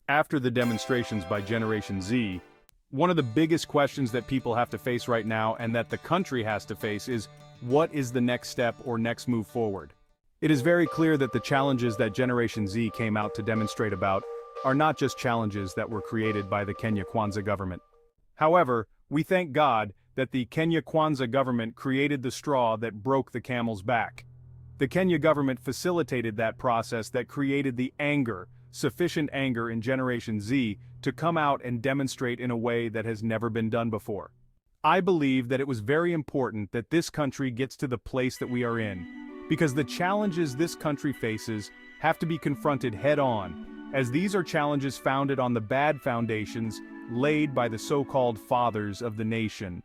After the demonstrations by Generation Z, one of the biggest questions that people have to face right now and that the country has to face is, what is the next step or next move forward? It is very clear that the challenges that Generation Z came out to demonstrate about are not just challenges that were created by the Kenya Kwanza government. However, we thank God that the Kenya Kwanza government created the straw that broke the camel's back. The Kenya government facilitated that process that created the anger, sufficient anger in Generation Z to come out and demonstrate in a way that has never been done before. I believe that it was very important that this country gets to the place that we are in, because the challenges this country faces have to be confronted head-on, as these are challenges founded on the bad foundations laid by the so-called fathers of the nation.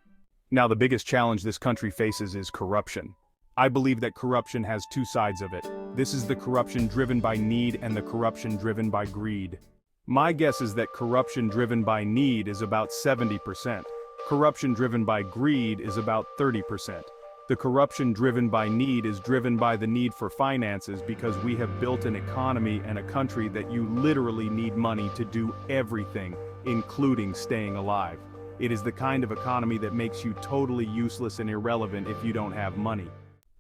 Now, the biggest challenge this country faces is corruption. I believe that corruption has two sides of it. This is the corruption driven by need and the corruption driven by greed. My guess is that corruption driven by need is about 70%. Corruption driven by greed is about 30%. The corruption driven by need is driven by the need for finances because we have built an economy and a country that you literally need money to do everything, including staying alive. It is the kind of economy that makes you totally useless and irrelevant if you don't have money.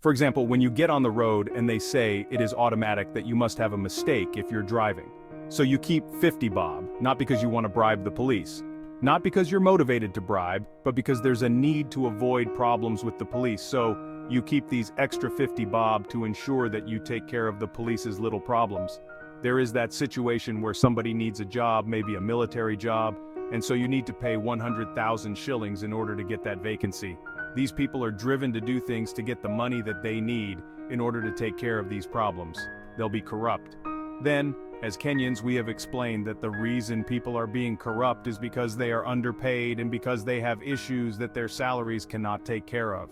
For example, when you get on the road and they say it is automatic that you must have a mistake if you're driving. So you keep 50 bob, not because you want to bribe the police. Not because you're motivated to bribe, but because there's a need to avoid problems with the police, so you keep these extra 50 bob to ensure that you take care of the police's little problems. There is that situation where somebody needs a job, maybe a military job, and so you need to pay 100,000 shillings in order to get that vacancy. These people are driven to do things to get the money that they need in order to take care of these problems. They'll be corrupt. Then, as Kenyans, we have explained that the reason people are being corrupt is because they are underpaid and because they have issues that their salaries cannot take care of.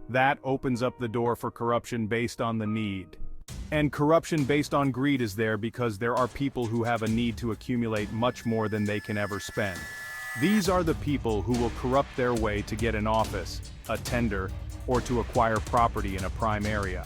That opens up the door for corruption based on the need. And corruption based on greed is there because there are people who have a need to accumulate much more than they can ever spend. These are the people who will corrupt their way to get an office, a tender, or to acquire property in a prime area.